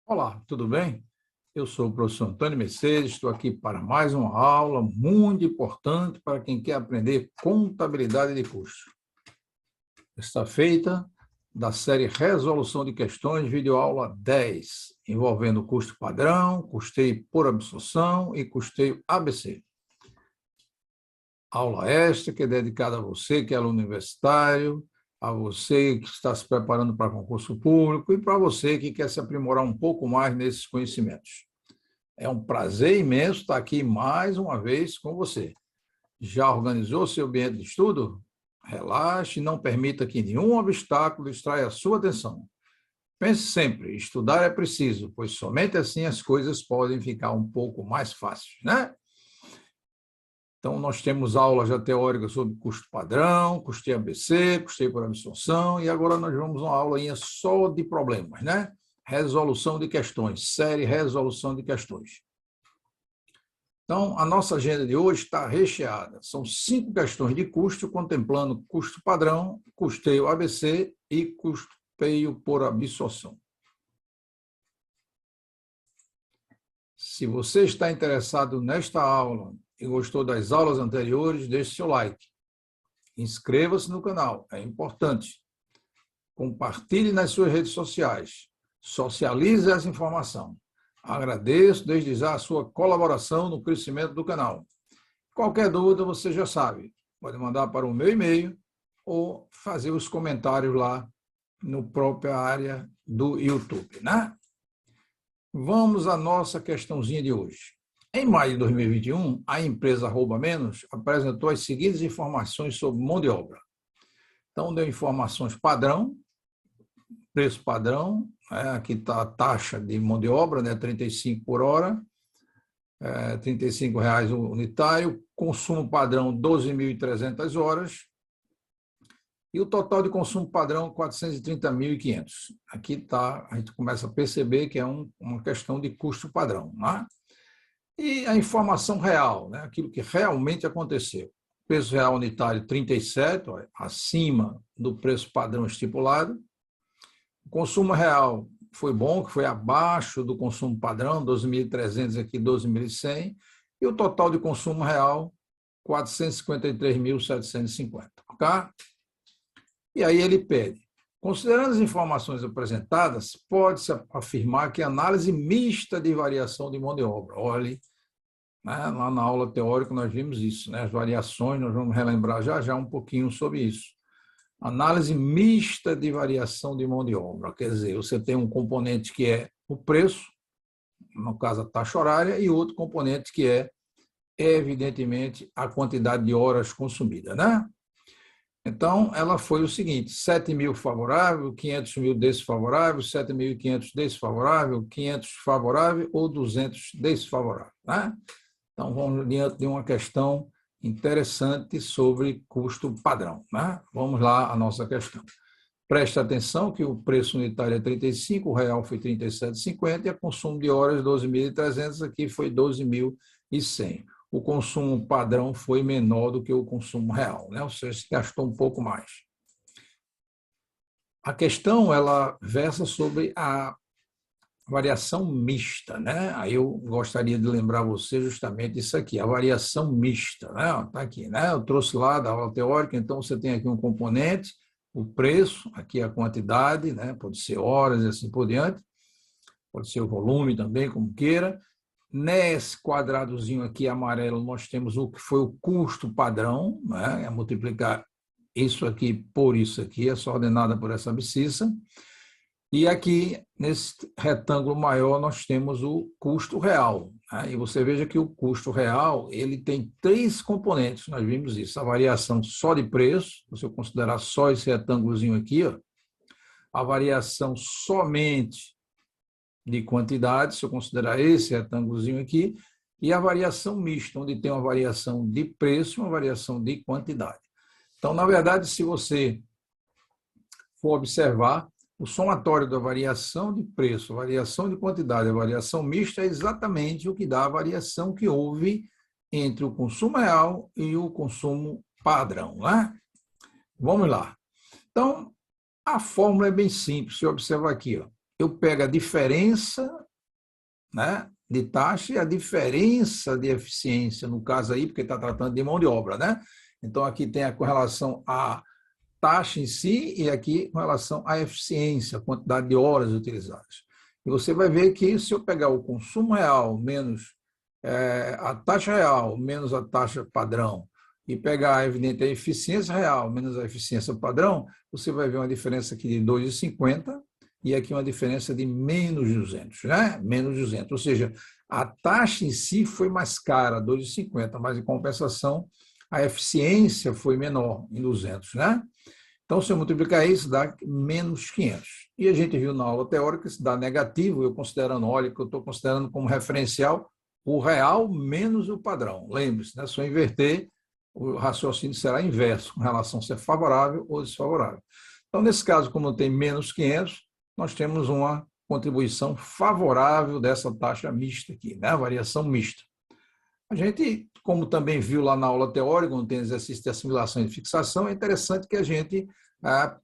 Olá, tudo bem? Eu sou o professor Antônio Mercedes, estou aqui para mais uma aula muito importante para quem quer aprender contabilidade de custos. Está feita da série Resolução de Questões, videoaula 10, envolvendo custo padrão, custeio por absorção e custeio ABC. Aula esta que é dedicada a você que é aluno universitário, a você que está se preparando para concurso público e para você que quer se aprimorar um pouco mais nesses conhecimentos. É um prazer imenso estar aqui mais uma vez com você. Já organizou seu ambiente de estudo? Relaxe, não permita que nenhum obstáculo distraia a sua atenção. Pense sempre, estudar é preciso, pois somente assim as coisas podem ficar um pouco mais fáceis, né? Então, nós temos aulas já teóricas sobre custo padrão, custeio ABC, custeio por absorção, e agora nós vamos uma aula só de problemas, né? Resolução de questões, série Resolução de Questões. Então, a nossa agenda de hoje está recheada. São 5 questões de custo, contemplando custo padrão, custeio ABC e custeio por absorção. Se você está interessado nesta aula e gostou das aulas anteriores, deixe seu like. Inscreva-se no canal, é importante. Compartilhe nas suas redes sociais. Socialize essa informação. Agradeço desde já a sua colaboração no crescimento do canal. Qualquer dúvida, você já sabe. Pode mandar para o meu e-mail ou fazer os comentários lá na própria área do YouTube, né? Vamos à nossa questãozinha de hoje. Em maio de 2021, a empresa Arroba Menos apresentou as seguintes informações sobre mão de obra. Então, deu informações padrão, preço padrão, aqui está a taxa de mão de obra, né, 35 por hora, R$ 35,00 unitário, consumo padrão 12.300 horas, e o total de consumo padrão 430.500. Aqui está, a gente começa a perceber que é uma questão de custo padrão, né? E a informação real, né? Aquilo que realmente aconteceu. Preço real unitário 37, ó, acima do preço padrão estipulado. O consumo real foi bom, que foi abaixo do consumo padrão, 12.300 aqui, 12.100. E o total de consumo real, 453.750. Ok? E aí ele pede, considerando as informações apresentadas, pode-se afirmar que a análise mista de variação de mão de obra, olhe, né, lá na aula teórica nós vimos isso, né, as variações, nós vamos relembrar já um pouquinho sobre isso. Análise mista de variação de mão de obra, quer dizer, você tem um componente que é o preço, no caso a taxa horária, e outro componente que é, evidentemente, a quantidade de horas consumidas, né? Então, ela foi o seguinte, 7.000 favorável, 500.000 desfavorável, 7.500 desfavorável, 500 favorável ou 200 desfavorável, né? Então, vamos diante de uma questão interessante sobre custo padrão, né? Vamos lá à nossa questão. Preste atenção que o preço unitário é 35, o real foi 37,50 e o consumo de horas 12.300, aqui foi 12.100. O consumo padrão foi menor do que o consumo real, né? Ou seja, se gastou um pouco mais. A questão, ela versa sobre a variação mista, né? Aí eu gostaria de lembrar você justamente isso aqui, a variação mista, né? Está aqui, né? Eu trouxe lá da aula teórica, então você tem aqui um componente, o preço, aqui a quantidade, né? Pode ser horas e assim por diante, pode ser o volume também, como queira. Nesse quadradozinho aqui amarelo, nós temos o que foi o custo padrão, né? É multiplicar isso aqui por isso aqui, essa ordenada por essa abscissa. E aqui, nesse retângulo maior, nós temos o custo real, né? E você veja que o custo real, ele tem 3 componentes, nós vimos isso, a variação só de preço, se eu considerar só esse retângulozinho aqui, ó, a variação somente de quantidade, se eu considerar esse retângulozinho aqui, e a variação mista, onde tem uma variação de preço e uma variação de quantidade. Então, na verdade, se você for observar, o somatório da variação de preço, variação de quantidade e variação mista é exatamente o que dá a variação que houve entre o consumo real e o consumo padrão, né? Vamos lá. Então, a fórmula é bem simples, você observa aqui, ó. eu pego a diferença, né, de taxa e a diferença de eficiência, no caso aí, porque está tratando de mão de obra, né? Então, aqui tem a correlação à taxa em si e aqui com relação à eficiência, a quantidade de horas utilizadas. E você vai ver que se eu pegar o consumo real menos a taxa real menos a taxa padrão e pegar, evidente, a eficiência real menos a eficiência padrão, você vai ver uma diferença aqui de 2,50 e aqui uma diferença de menos 200, né? Menos 200, ou seja, a taxa em si foi mais cara, 2,50, mas em compensação a eficiência foi menor, em 200, né? Então, se eu multiplicar isso, dá menos 500. E a gente viu na aula teórica, se dá negativo, eu considerando, olha, que eu estou considerando como referencial o real menos o padrão. Lembre-se, né? Se eu inverter, o raciocínio será inverso, com relação a ser favorável ou desfavorável. Então, nesse caso, como tem menos 500, nós temos uma contribuição favorável dessa taxa mista aqui, né? A variação mista. A gente, como também viu lá na aula teórica, onde tem exercício de assimilação e de fixação, é interessante que a gente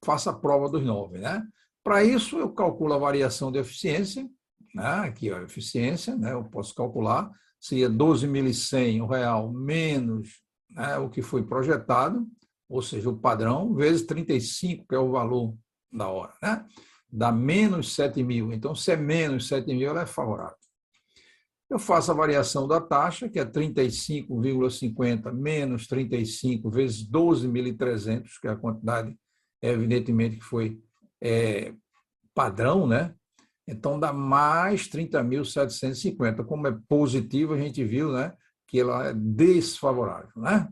faça a prova dos 9, né? Para isso, eu calculo a variação de eficiência, né? Aqui, ó, a eficiência, né? Eu posso calcular, seria 12.100 o real menos, né, o que foi projetado, ou seja, o padrão, vezes 35, que é o valor da hora, né? Dá menos 7.000. Então, se é menos 7.000, ela é favorável. Eu faço a variação da taxa, que é 35,50 menos 35 vezes 12.300, que é a quantidade, evidentemente, que foi padrão, né? Então, dá mais 30.750. Como é positivo, a gente viu, né, que ela é desfavorável, né?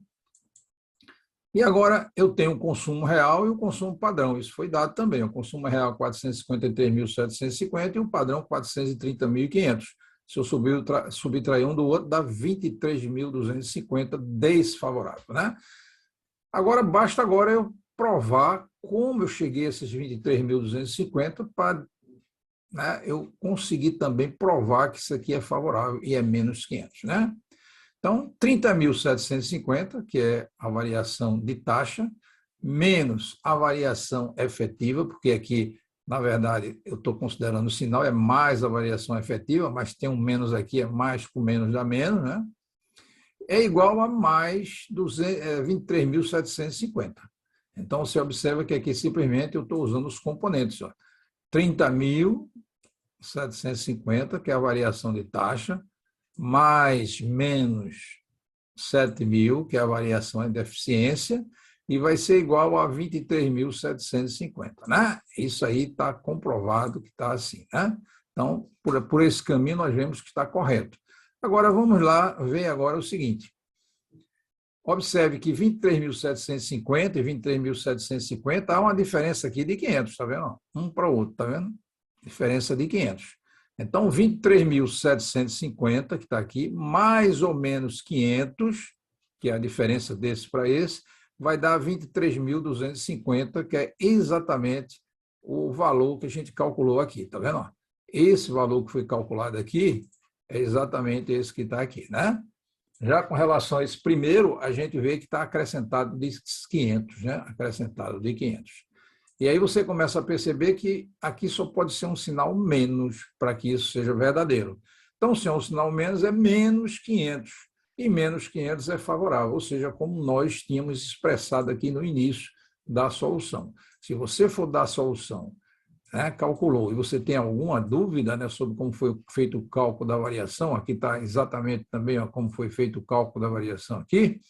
E agora eu tenho o consumo real e o consumo padrão. Isso foi dado também. O consumo real 453.750 e o padrão 430.500. Se eu subtrair um do outro, dá 23.250 desfavorável, né? Agora, basta agora eu provar como eu cheguei a esses 23.250 para, né, eu conseguir também provar que isso aqui é favorável e é menos 500, né? Então, 30.750, que é a variação de taxa, menos a variação efetiva, porque aqui, na verdade, eu estou considerando o sinal, é mais a variação efetiva, mas tem um menos aqui, é mais com menos dá menos, né? É igual a mais 23.750. Então, você observa que aqui simplesmente eu estou usando os componentes. Ó. 30.750, que é a variação de taxa, mais menos 7.000, que é a variação de eficiência, e vai ser igual a 23.750, né? Isso aí está comprovado que está assim, né? Então, por esse caminho, nós vemos que está correto. Agora, vamos lá ver agora o seguinte. Observe que 23.750 e 23.750 há uma diferença aqui de 500, está vendo? Um para o outro, está vendo? Diferença de 500. Então, 23.750, que está aqui, mais ou menos 500, que é a diferença desse para esse, vai dar 23.250, que é exatamente o valor que a gente calculou aqui, está vendo? Esse valor que foi calculado aqui é exatamente esse que está aqui, né? Já com relação a esse primeiro, a gente vê que está acrescentado de 500, né? Acrescentado de 500. E aí você começa a perceber que aqui só pode ser um sinal menos para que isso seja verdadeiro. Então, se é um sinal menos, é menos 500. E menos 500 é favorável, ou seja, como nós tínhamos expressado aqui no início da solução. Se você for dar a solução, né, calculou, e você tem alguma dúvida, né, sobre como foi feito o cálculo da variação, aqui está exatamente também ó, como foi feito o cálculo da variação aqui,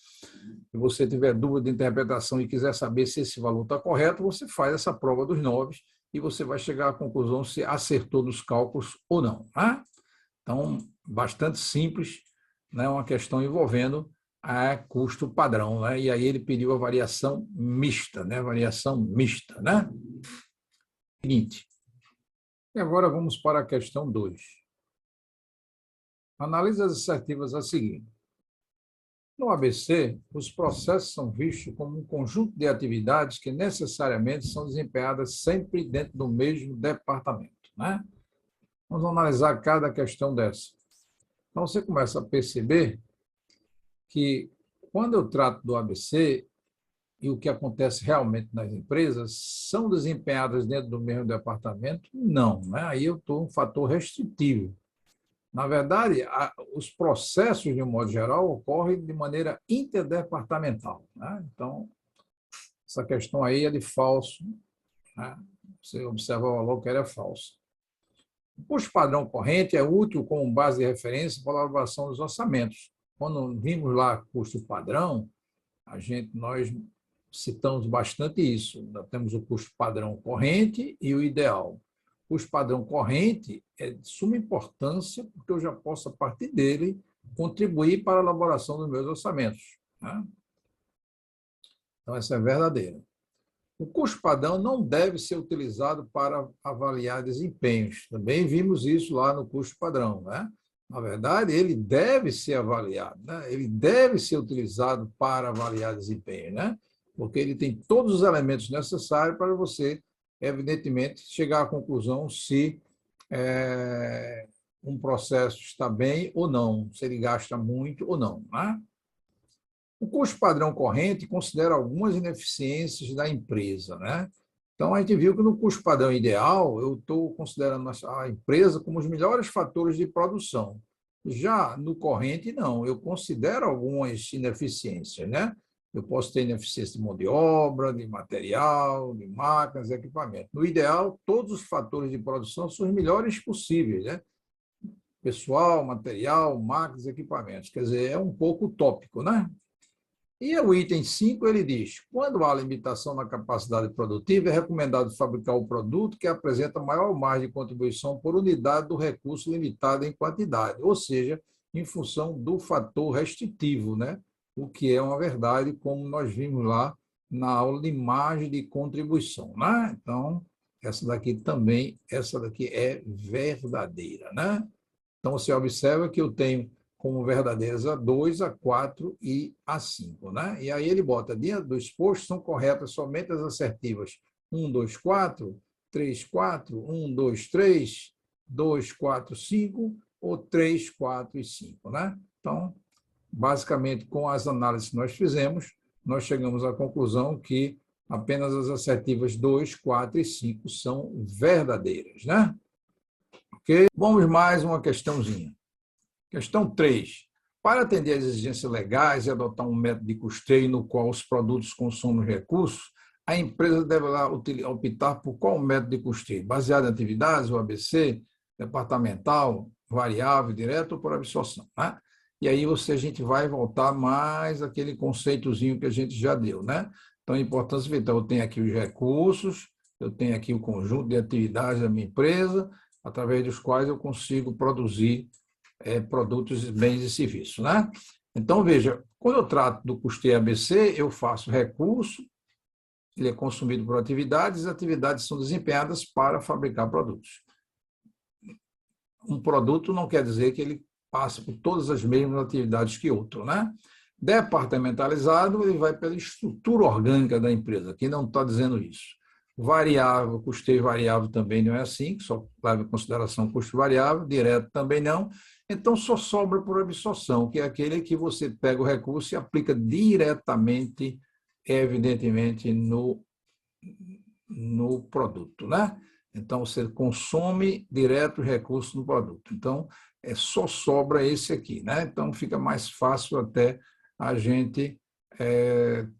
se você tiver dúvida de interpretação e quiser saber se esse valor está correto, você faz essa prova dos 9 e você vai chegar à conclusão se acertou nos cálculos ou não. Tá? Então, bastante simples, né? Uma questão envolvendo a custo padrão. Né? E aí ele pediu a variação mista, né? Variação mista. Né? Seguinte. E agora vamos para a questão 2. Analise as assertivas a seguir. No ABC, os processos são vistos como um conjunto de atividades que necessariamente são desempenhadas sempre dentro do mesmo departamento. Né? Vamos analisar cada questão dessa. Então, você começa a perceber que, quando eu trato do ABC, e o que acontece realmente nas empresas são desempenhadas dentro do mesmo departamento? Não, né? Aí eu estou um fator restritivo. Na verdade, os processos, de um modo geral, ocorrem de maneira interdepartamental, né? Então, essa questão aí é de falso, né? Você observa o valor que ela é falso. O custo padrão corrente é útil como base de referência para a elaboração dos orçamentos. Quando vimos lá custo padrão, nós citamos bastante isso. Nós temos o custo padrão corrente e o ideal. O custo padrão corrente é de suma importância, porque eu já posso, a partir dele, contribuir para a elaboração dos meus orçamentos, né? Então, essa é verdadeira. O custo padrão não deve ser utilizado para avaliar desempenhos. Também vimos isso lá no custo padrão, né? Na verdade, ele deve ser avaliado, né? Ele deve ser utilizado para avaliar desempenho, né? Porque ele tem todos os elementos necessários para você, evidentemente, chegar à conclusão se um processo está bem ou não, se ele gasta muito ou não, né? O custo padrão corrente considera algumas ineficiências da empresa, né? Então, a gente viu que no custo padrão ideal, eu estou considerando a empresa como os melhores fatores de produção. Já no corrente, não. Eu considero algumas ineficiências, né? Eu posso ter ineficiência de mão de obra, de material, de máquinas, equipamento. No ideal, todos os fatores de produção são os melhores possíveis, né? Pessoal, material, máquinas, equipamentos. Quer dizer, é um pouco utópico, né? E o item 5, ele diz, quando há limitação na capacidade produtiva, é recomendado fabricar o produto que apresenta maior margem de contribuição por unidade do recurso limitado em quantidade, ou seja, em função do fator restritivo, né? O que é uma verdade, como nós vimos lá na aula de margem de contribuição, né? Então, essa daqui é verdadeira, né? Então, você observa que eu tenho como verdadeiras a 2, a 4 e a 5, né? E aí ele bota, dentro do exposto, são corretas somente as assertivas 1, 2, 4, 3, 4, 1, 2, 3, 2, 4, 5 ou 3, 4 e 5, né? Então, basicamente, com as análises que nós fizemos, nós chegamos à conclusão que apenas as assertivas 2, 4 e 5 são verdadeiras, né? Ok? Vamos mais uma questãozinha. Questão 3. Para atender às exigências legais e adotar um método de custeio no qual os produtos consomem recursos, a empresa deverá optar por qual método de custeio? Baseado em atividades, o ABC, departamental, variável, direto ou por absorção, né? E aí a gente vai voltar mais aquele conceitozinho que a gente já deu, né? Então, a importância vital, eu tenho aqui os recursos, eu tenho aqui o conjunto de atividades da minha empresa, através dos quais eu consigo produzir produtos, bens e serviços, né? Então, veja, quando eu trato do custeio ABC, eu faço recurso, ele é consumido por atividades, as atividades são desempenhadas para fabricar produtos. Um produto não quer dizer que ele passa por todas as mesmas atividades que outro, né? Departamentalizado, ele vai pela estrutura orgânica da empresa, que não está dizendo isso. Variável, custeio variável também não é assim, que só leva em consideração custo variável, direto também não. Então, só sobra por absorção, que é aquele que você pega o recurso e aplica diretamente, evidentemente, no produto, né? Então, você consome direto o recurso no produto. Então, só sobra esse aqui, né? Então, fica mais fácil até a gente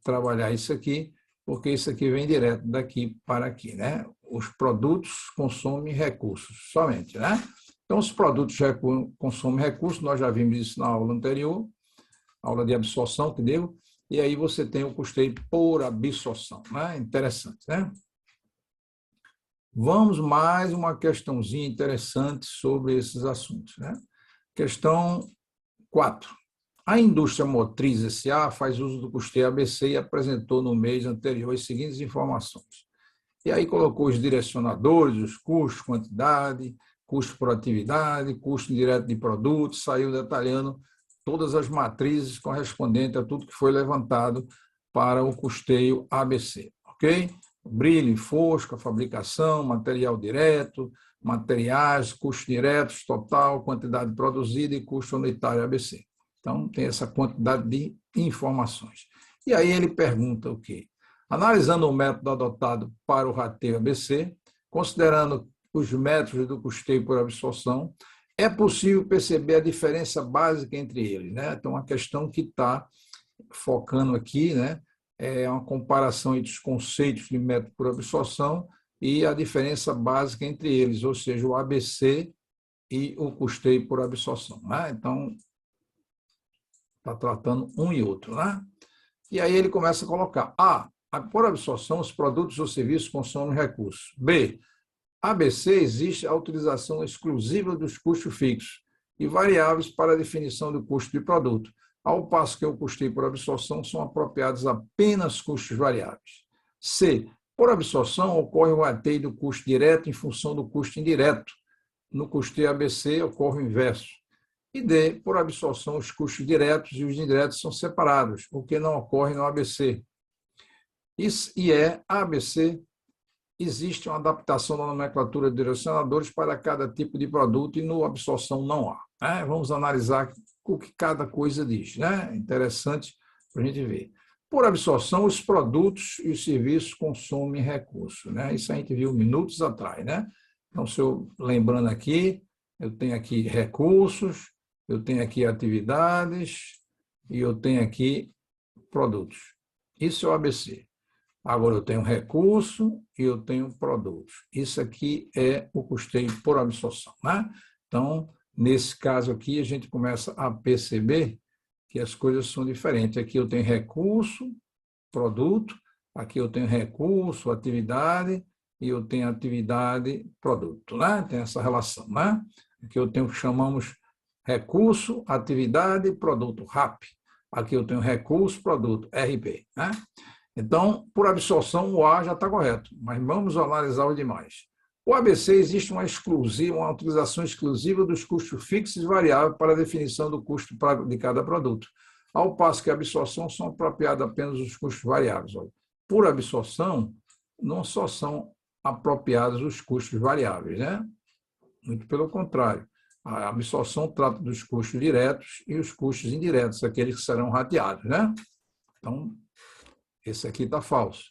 trabalhar isso aqui, porque isso aqui vem direto daqui para aqui, né? Os produtos consomem recursos somente, né? Então, os produtos consomem recursos, nós já vimos isso na aula anterior, aula de absorção que deu, e aí você tem o custeio por absorção, né? Interessante, né? Vamos mais uma questãozinha interessante sobre esses assuntos, né? Questão 4. A indústria motriz S.A. faz uso do custeio ABC e apresentou no mês anterior as seguintes informações. E aí colocou os direcionadores, os custos, quantidade, custo por atividade, custo direto de produtos, saiu detalhando todas as matrizes correspondentes a tudo que foi levantado para o custeio ABC, ok? Brilho e fosco, fabricação, material direto, materiais, custos diretos, total, quantidade produzida e custo unitário ABC. Então, tem essa quantidade de informações. E aí ele pergunta o quê? Analisando o método adotado para o rateio ABC, considerando os métodos do custeio por absorção, é possível perceber a diferença básica entre eles, né? Então, a questão que está focando aqui, né, é uma comparação entre os conceitos de método por absorção e a diferença básica entre eles, ou seja, o ABC e o custeio por absorção, né? Então, está tratando um e outro, né? E aí ele começa a colocar: A, por absorção, os produtos ou serviços consomem recursos. B, ABC, existe a utilização exclusiva dos custos fixos e variáveis para a definição do custo de produto, ao passo que o custeio por absorção são apropriados apenas custos variáveis. C, por absorção, ocorre o rateio do custo direto em função do custo indireto. No custeio ABC, ocorre o inverso. E D, por absorção, os custos diretos e os indiretos são separados, o que não ocorre no ABC. ABC, existe uma adaptação da nomenclatura de direcionadores para cada tipo de produto e no absorção não há, né? Vamos analisar o que cada coisa diz, né? Interessante para a gente ver. Por absorção, os produtos e os serviços consomem recursos, né? Isso a gente viu minutos atrás, né? Então, se eu lembrando aqui, eu tenho aqui recursos, eu tenho aqui atividades e eu tenho aqui produtos. Isso é o ABC. Agora eu tenho recurso e eu tenho produtos. Isso aqui é o custeio por absorção, né? Então, nesse caso aqui, a gente começa a perceber que as coisas são diferentes. Aqui eu tenho recurso, produto, aqui eu tenho recurso, atividade, e eu tenho atividade, produto, né? Tem essa relação, né? Aqui eu tenho o que chamamos recurso, atividade, produto, RAP. Aqui eu tenho recurso, produto, RP, né? Então, por absorção, o A já está correto, mas vamos analisar os demais. O ABC existe uma utilização exclusiva dos custos fixos e variáveis para a definição do custo de cada produto, ao passo que a absorção são apropriados apenas os custos variáveis. Olha, por absorção, não só são apropriados os custos variáveis, né? Muito pelo contrário. A absorção trata dos custos diretos e os custos indiretos, aqueles que serão rateados, né? Então, esse aqui está falso.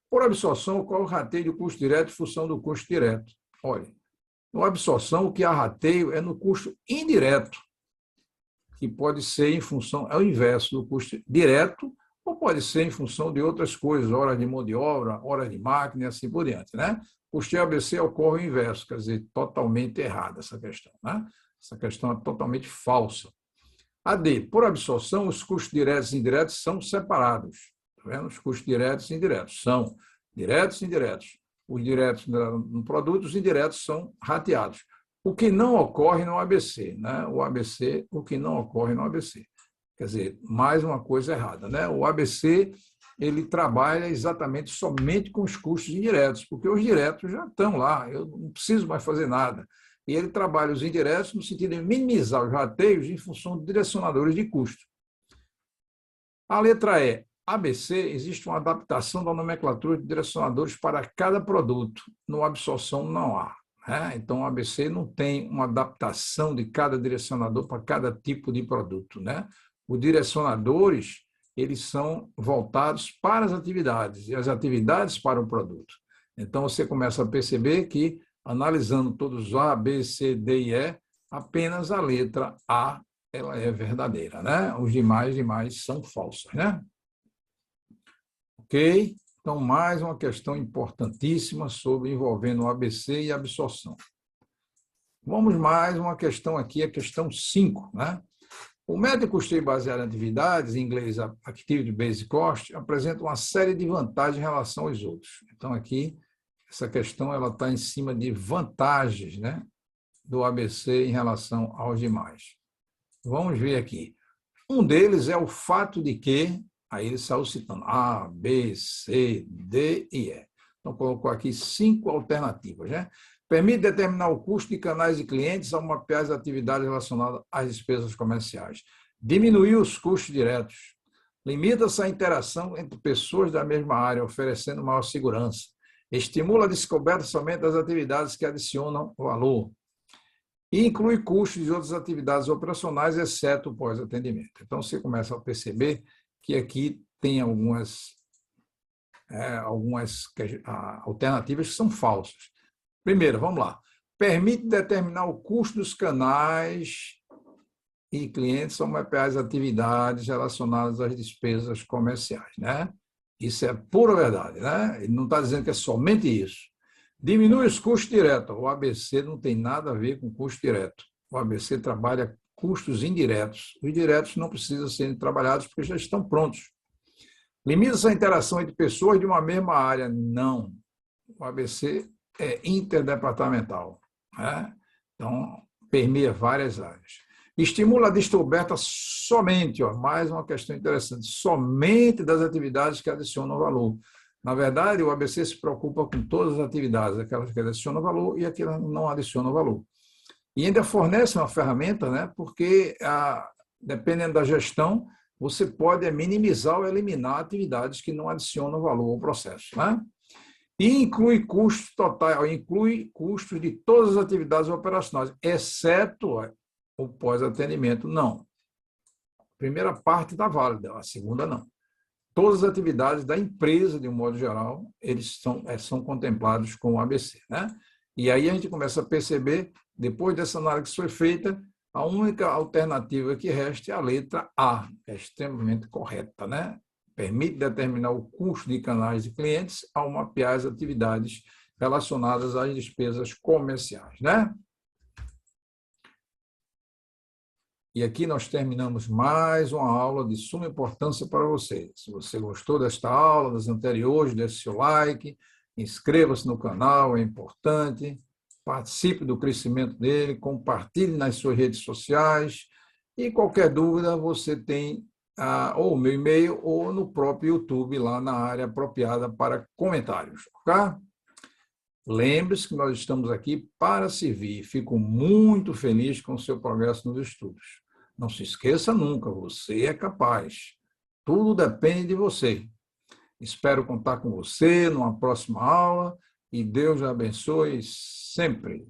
Por absorção, ocorre o rateio do custo direto em função do custo direto. Olha, no absorção, o que há rateio é no custo indireto, que pode ser em função, é o inverso do custo direto, ou pode ser em função de outras coisas, horas de mão de obra, horas de máquina e assim por diante, né? Custeio ABC ocorre o inverso, quer dizer, totalmente errada essa questão, né? Essa questão é totalmente falsa. A D, por absorção, os custos diretos e indiretos são separados. Tá vendo? Os custos diretos e indiretos são diretos e indiretos. Os diretos no produto, os indiretos são rateados. O que não ocorre no ABC, né? O ABC, o que não ocorre no ABC. Quer dizer, mais uma coisa errada, né? O ABC, ele trabalha exatamente somente com os custos indiretos, porque os diretos já estão lá, eu não preciso mais fazer nada. E ele trabalha os indiretos no sentido de minimizar os rateios em função de direcionadores de custo. A letra E. ABC, existe uma adaptação da nomenclatura de direcionadores para cada produto. No absorção não há, né? Então, o ABC não tem uma adaptação de cada direcionador para cada tipo de produto, né? Os direcionadores, eles são voltados para as atividades e as atividades para o produto. Então, você começa a perceber que, analisando todos A, B, C, D e E, apenas a letra A ela é verdadeira, né? Os demais são falsos, né? Ok? Então, mais uma questão importantíssima sobre envolvendo o ABC e a absorção. Vamos mais uma questão aqui, a questão 5, né? O método de custeio baseado em atividades, em inglês Activity Based Cost, apresenta uma série de vantagens em relação aos outros. Então, aqui, essa questão ela está em cima de vantagens, né, do ABC em relação aos demais. Vamos ver aqui. Um deles é o fato de que, aí ele saiu citando A, B, C, D e E. Então, colocou aqui 5 alternativas, né? Permite determinar o custo de canais e clientes ao mapear as atividades relacionadas às despesas comerciais. Diminuir os custos diretos. Limita-se a interação entre pessoas da mesma área, oferecendo maior segurança. Estimula a descoberta somente das atividades que adicionam valor. E inclui custos de outras atividades operacionais, exceto o pós-atendimento. Então, você começa a perceber que aqui tem algumas algumas alternativas que são falsas. Primeiro, vamos lá. Permite determinar o custo dos canais e clientes são mapear as atividades relacionadas às despesas comerciais, né? Isso é pura verdade, né? Ele não está dizendo que é somente isso. Diminui os custos diretos. O ABC não tem nada a ver com custo direto. O ABC trabalha custos indiretos. Os diretos não precisam ser trabalhados porque já estão prontos. Limita a interação entre pessoas de uma mesma área. Não. O ABC é interdepartamental, né? Então, permeia várias áreas. Estimula a descoberta somente, mais uma questão interessante, somente das atividades que adicionam valor. Na verdade, o ABC se preocupa com todas as atividades, aquelas que adicionam valor e aquelas que não adicionam valor. E ainda fornece uma ferramenta, né? Porque, dependendo da gestão, você pode minimizar ou eliminar atividades que não adicionam valor ao processo, né? E inclui custos totais, inclui custos de todas as atividades operacionais, exceto o pós-atendimento. Não. A primeira parte está válida, a segunda não. Todas as atividades da empresa, de um modo geral, eles são contemplados com o ABC, né? E aí a gente começa a perceber, depois dessa análise que foi feita, a única alternativa que resta é a letra A, que é extremamente correta, né? Permite determinar o custo de canais de clientes ao mapear as atividades relacionadas às despesas comerciais, né? E aqui nós terminamos mais uma aula de suma importância para você. Se você gostou desta aula, das anteriores, deixe seu like, inscreva-se no canal, é importante, participe do crescimento dele, compartilhe nas suas redes sociais e qualquer dúvida você tem ou o meu e-mail ou no próprio YouTube, lá na área apropriada para comentários, ok? Lembre-se que nós estamos aqui para servir. Fico muito feliz com o seu progresso nos estudos. Não se esqueça nunca, você é capaz. Tudo depende de você. Espero contar com você numa próxima aula e Deus o abençoe sempre.